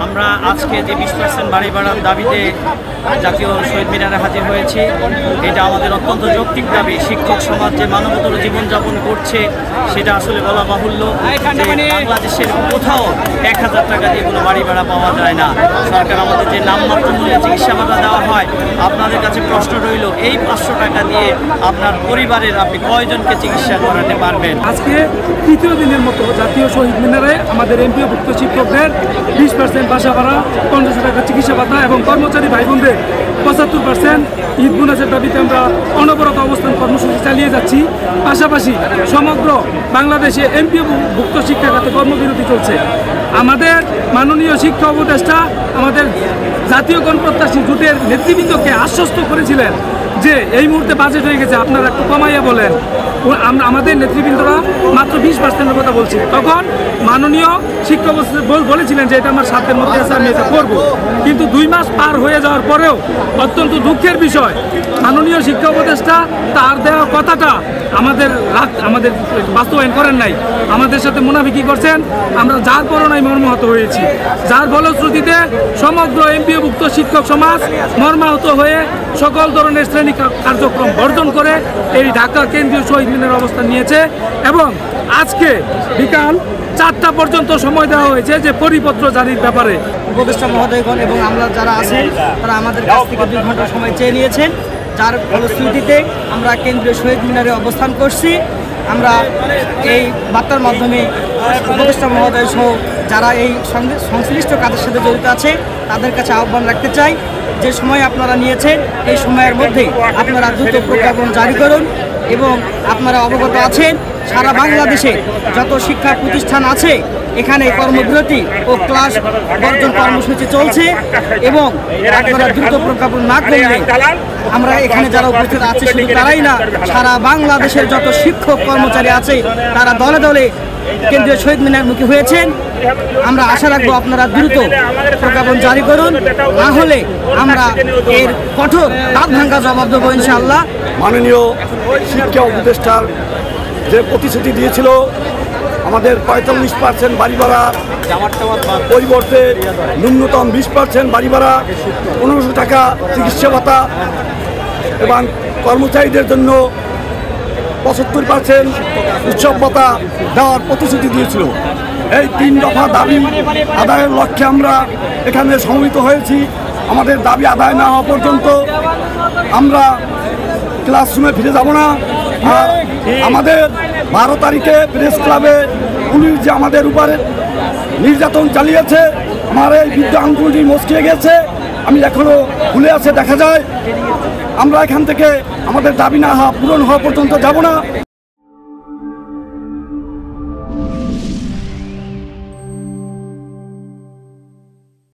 আমরা আজকে যে 20% বাড়ি বাড়ার দাবিতে জাতীয় শহীদ মিনারে হাজির হয়েছি, এটা আমাদের অত্যন্ত যৌক্তিক দাবি। শিক্ষক সমাজ যে মানবতর জীবনযাপন করছে সেটা আসলে বলা বাহুল্য। বাংলাদেশের কোথাও 1000 টাকা দিয়ে কোনো বাড়ি ভাড়া পাওয়া যায় না। সরকার আমাদের যে নামমাত্র মূল্যে চিকিৎসা ভাতা দেওয়া হয়, আপনাদের কাছে প্রশ্ন রইল, এই 500 টাকা দিয়ে আপনার পরিবারের আপনি কয়জনকে চিকিৎসা করাতে পারবেন? আজকে তৃতীয় দিনের মতো জাতীয় শহীদ মিনারে আমাদের এমপিওভুক্ত শিক্ষকদের 20% বাসা ভাড়া, 1500 টাকা চিকিৎসা ভাতা এবং কর্মচারী ভাই বোনদের 75% ঈদ বোনাসের দাবিতে আমরা অনবরত অবস্থান কর্মসূচি চালিয়ে যাচ্ছি। পাশাপাশি সমগ্র বাংলাদেশে এমপিওভুক্ত শিক্ষা খাতে কর্মবিরতি চলছে। আমাদের মাননীয় শিক্ষা উপদেষ্টা আমাদের জাতীয় গণপ্রত্যাশী জোটের নেতৃবৃন্দকে আশ্বস্ত করেছিলেন যে এই মুহূর্তে বাজেট হয়ে গেছে, আপনারা একটু কমাইয়া বলেন। আমাদের নেতৃবৃন্দরা মাত্র 20%-এর কথা বলছি। তখন মাননীয় শিক্ষা বলেছিলেন যে এটা আমার সাধ্যের মধ্যে আছে, আমি এটা করবো। কিন্তু 2 মাস পার হয়ে যাওয়ার পরেও অত্যন্ত দুঃখের বিষয়, মাননীয় শিক্ষা উপদেষ্টা তার দেওয়া কথাটা আমাদের বাস্তবায়ন করেন নাই। আমাদের সাথে মুনাফিকি করছেন। আমরা যার পরনায় মর্মাহত হয়েছি, যার ফলশ্রুতিতে সমগ্র এমপিওভুক্ত শিক্ষক সমাজ মর্মাহত হয়ে সকল ধরনের শ্রেণী কার্যক্রম বর্জন করে এই ঢাকা কেন্দ্রীয় শহীদ মিনারে অবস্থান নিয়েছে এবং আজকে বিকাল 4টা পর্যন্ত সময় দেওয়া হয়েছে যে পরিপত্র জারির ব্যাপারে। উপদেষ্টা মহোদয়গণ এবং আমরা যারা আছেন তারা আমাদের কাছ থেকে 2 ঘন্টা সময় চেয়ে নিয়েছেন, যার ফলশ্রুতিতে আমরা কেন্দ্রীয় শহীদ মিনারে অবস্থান করছি। আমরা এই বার্তার মাধ্যমে উপদেষ্টা মহোদয় সহ যারা এই সংশ্লিষ্ট কাজের সাথে জড়িত আছে তাদের কাছে আহ্বান রাখতে চাই, যে সময় আপনারা নিয়েছেন এই সময়ের মধ্যে আপনারা দ্রুত প্রজ্ঞাপন জারি করুন। এবং আপনারা অবগত আছেন সারা বাংলাদেশে যত শিক্ষা প্রতিষ্ঠান আছে এখানে কর্মবিরতি ও ক্লাস বর্জন কর্মসূচি চলছে এবং আপনারা দ্রুত প্রজ্ঞাপন না করলে আমরা এখানে যারা উপস্থিত আছে শুধু তারাই না, সারা বাংলাদেশের যত শিক্ষক কর্মচারী আছে তারা দলে দলে কেন্দ্রীয় শহীদ মিনারমুখী হয়েছেন। আমরা আশা রাখবো আপনারা দ্রুত প্রজ্ঞাপন জারি করুন, না হলে আমরা এর কঠোর দাঁত ভাঙ্গা জবাব দেবো ইনশাআল্লাহ। মাননীয় শিক্ষা উপদেষ্টার যে প্রতিশ্রুতি দিয়েছিল আমাদের 45% বাড়ি ভাড়া পরিবর্তে ন্যূনতম 20% বাড়ি ভাড়া, 1500 টাকা চিকিৎসা ভাতা এবং কর্মচারীদের জন্য 75% উৎসব ভাতা দেওয়ার প্রতিশ্রুতি দিয়েছিল। এই 3 দফা দাবি আদায়ের লক্ষ্যে আমরা এখানে সমবেত হয়েছি। আমাদের দাবি আদায় না হওয়া পর্যন্ত আমরা ক্লাসরুমে ফিরে যাব না। আর আমাদের 12 তারিখে প্রেস ক্লাবে পুলিশ যে আমাদের উপরে নির্যাতন চালিয়েছে, আমার এই বৃদ্ধ আঙ্গুলটি মচকে গেছে, আমি এখনও ভুলে আছে দেখা যায়। আমরা এখান থেকে আমাদের দাবি না পূরণ হওয়া পর্যন্ত যাব না।